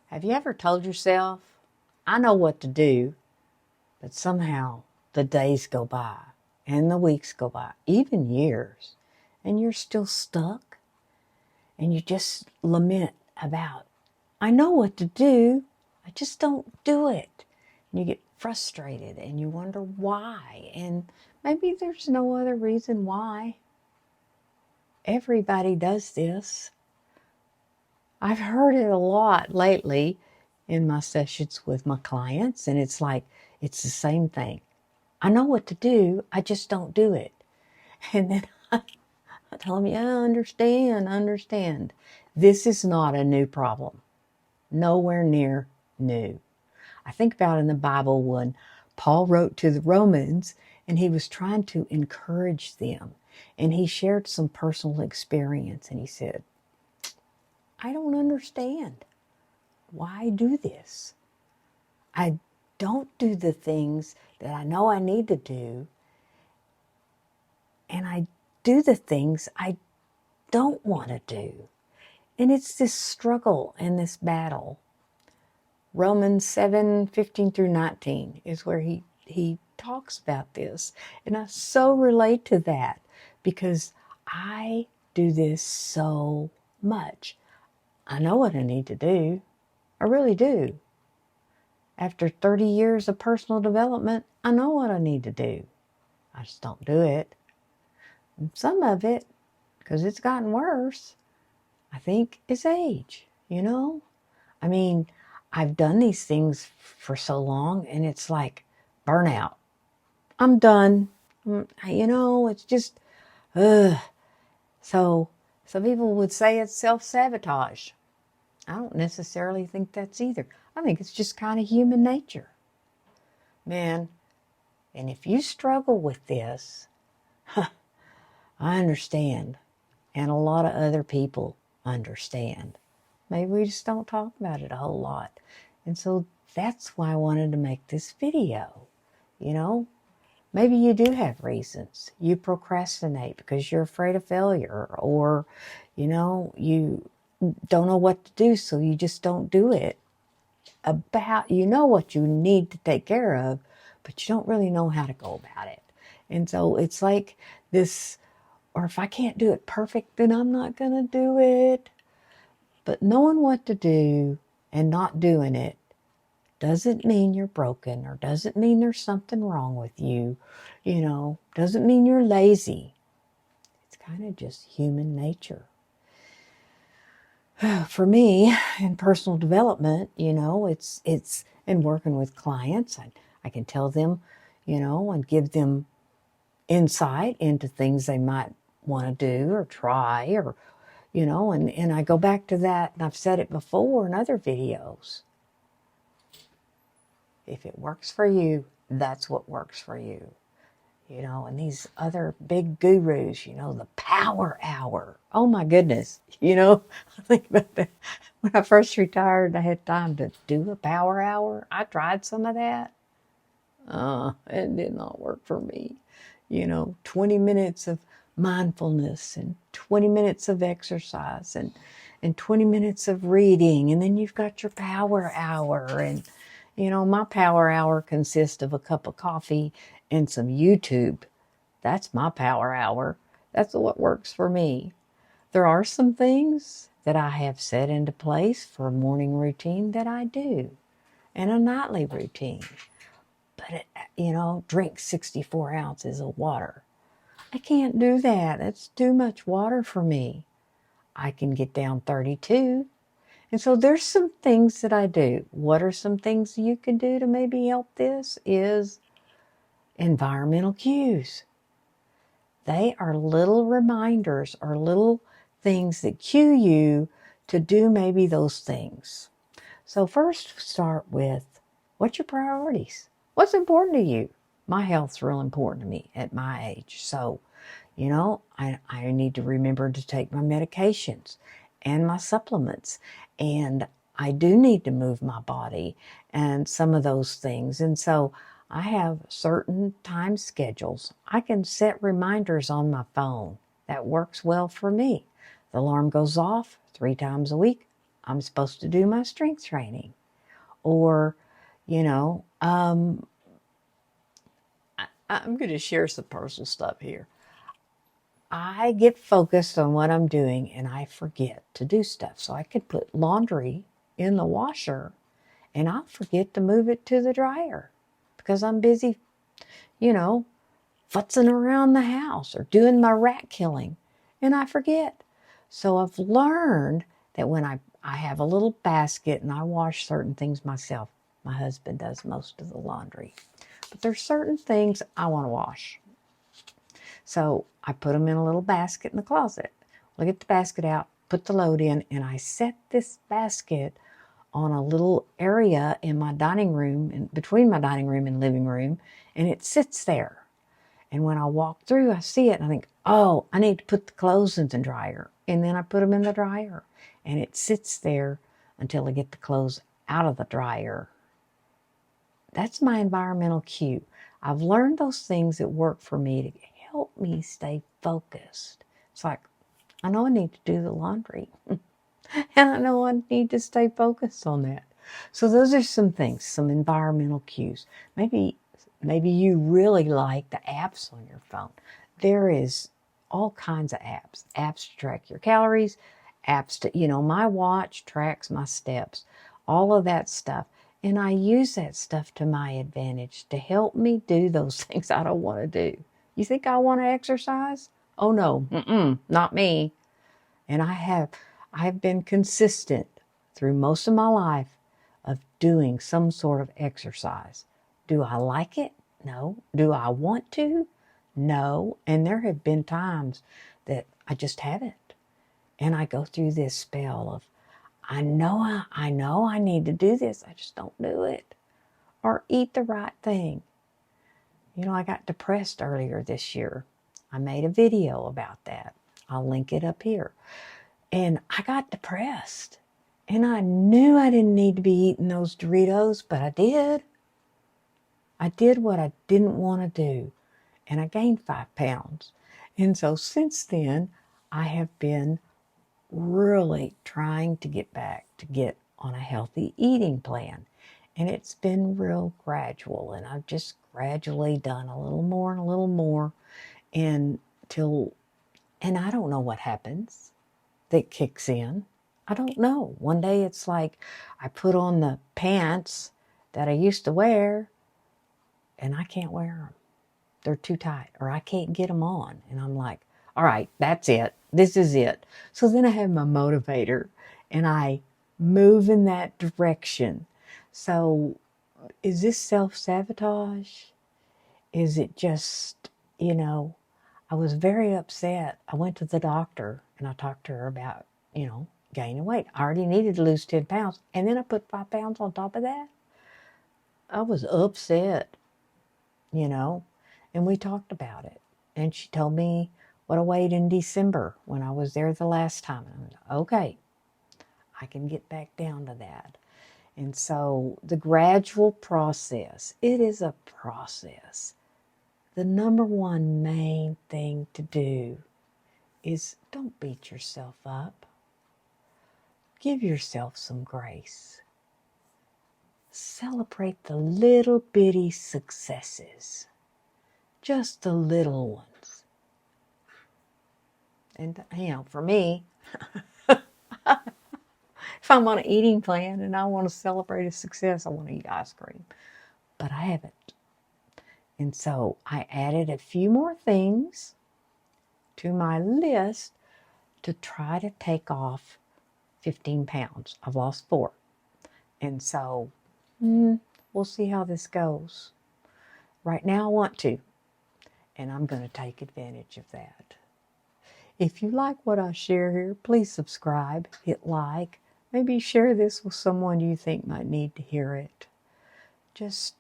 Have you ever told yourself, I know what to do, but somehow the days go by and the weeks go by, even years, and you're still stuck and you just lament about, I know what to do, I just don't do it. And you get frustrated and you wonder why. And maybe there's no other reason why. Everybody does this. I've heard it a lot lately in my sessions with my clients, and it's like, it's the same thing. I know what to do, I just don't do it. And then I tell them, yeah, understand. This is not a new problem. Nowhere near new. I think about in the Bible when Paul wrote to the Romans and he was trying to encourage them. And he shared some personal experience and he said, I don't understand why I do this. I don't do the things that I know I need to do, and I do the things I don't want to do. And it's this struggle and this battle. Romans 7:15 through 19 is where he talks about this. And I so relate to that because I do this so much. I know what I need to do. I really do. After 30 years of personal development, I know what I need to do. I just don't do it. And some of it, because it's gotten worse, I think is age, I mean, I've done these things for so long and it's like burnout. I'm done. It's just, ugh. So some people would say it's self-sabotage. I don't necessarily think that's either. I think it's just kind of human nature. Man, and if you struggle with this, I understand. And a lot of other people understand. Maybe we just don't talk about it a whole lot. And so that's why I wanted to make this video. Maybe you do have reasons. You procrastinate because you're afraid of failure, or, you don't know what to do, so you just don't do it. What you need to take care of, but you don't really know how to go about it. And so it's like this, or if I can't do it perfect, then I'm not going to do it. But knowing what to do and not doing it doesn't mean you're broken, or doesn't mean there's something wrong with you, doesn't mean you're lazy. It's kind of just human nature. For me, in personal development, it's in working with clients. I can tell them, and give them insight into things they might want to do or try, or, and I go back to that, and I've said it before in other videos. If it works for you, that's what works for you. And these other big gurus, the power hour. Oh my goodness. I think about that. When I first retired, I had time to do a power hour. I tried some of that. It did not work for me. 20 minutes of mindfulness and 20 minutes of exercise and 20 minutes of reading. And then you've got your power hour. And, my power hour consists of a cup of coffee and some YouTube. That's my power hour. That's what works for me. There are some things that I have set into place for a morning routine that I do, and a nightly routine. But, drink 64 ounces of water. I can't do that. It's too much water for me. I can get down 32. And so there's some things that I do. What are some things you can do to maybe help this? Is environmental cues. They are little reminders or little things that cue you to do maybe those things. So first start with, what's your priorities? What's important to you? My health's real important to me at my age. So, I need to remember to take my medications and my supplements. And I do need to move my body and some of those things. And so I have certain time schedules. I can set reminders on my phone. That works well for me. The alarm goes off 3 times a week. I'm supposed to do my strength training. Or, you know, I'm going to share some personal stuff here. I get focused on what I'm doing and I forget to do stuff. So I could put laundry in the washer and I'll forget to move it to the dryer because I'm busy, you know, futzing around the house or doing my rat killing, and I forget. So I've learned that when I have a little basket and I wash certain things myself. My husband does most of the laundry. But there's certain things I want to wash. So I put them in a little basket in the closet. I get the basket out, put the load in, and I set this basket on a little area in my dining room, in between my dining room and living room, and it sits there. And when I walk through, I see it and I think, oh, I need to put the clothes in the dryer. And then I put them in the dryer. And it sits there until I get the clothes out of the dryer. That's my environmental cue. I've learned those things that work for me to help me stay focused. It's like, I know I need to do the laundry. And I know I need to stay focused on that. So those are some things, some environmental cues. Maybe you really like the apps on your phone. There is all kinds of apps. Apps to track your calories, apps to, my watch tracks my steps, all of that stuff. And I use that stuff to my advantage to help me do those things I don't want to do. You think I want to exercise? Oh no, not me. And I've been consistent through most of my life of doing some sort of exercise. Do I like it? No. Do I want to? No. And there have been times that I just haven't. And I go through this spell of, I know I need to do this. I just don't do it. Or eat the right thing. I got depressed earlier this year. I made a video about that. I'll link it up here. And I got depressed. And I knew I didn't need to be eating those Doritos, but I did. I did what I didn't want to do. And I gained 5 pounds. And so since then, I have been really trying to get back to get on a healthy eating plan. And it's been real gradual. And I've just gradually done a little more and a little more and I don't know what happens that kicks in. I don't know. One day it's like I put on the pants that I used to wear and I can't wear them. They're too tight or I can't get them on. And I'm like, all right, that's it. This is it. So then I have my motivator and I move in that direction. So is this self-sabotage? Is it just, I was very upset. I went to the doctor and I talked to her about, gaining weight. I already needed to lose 10 pounds. And then I put 5 pounds on top of that. I was upset, and we talked about it. And she told me what I weighed in December when I was there the last time. And I was like, okay, I can get back down to that. And so the gradual process, it is a process. The number one main thing to do is don't beat yourself up. Give yourself some grace. Celebrate the little bitty successes. Just the little ones. And, for me, if I'm on an eating plan and I want to celebrate a success, I want to eat ice cream. But I haven't. And so I added a few more things to my list to try to take off 15 pounds. I've lost 4. And so we'll see how this goes. Right now I want to. And I'm going to take advantage of that. If you like what I share here, please subscribe, hit like, maybe share this with someone you think might need to hear it. Just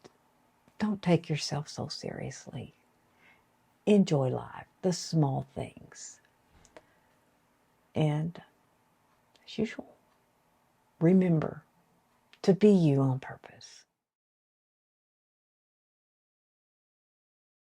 don't take yourself so seriously. Enjoy life, the small things. And as usual, remember to be you on purpose.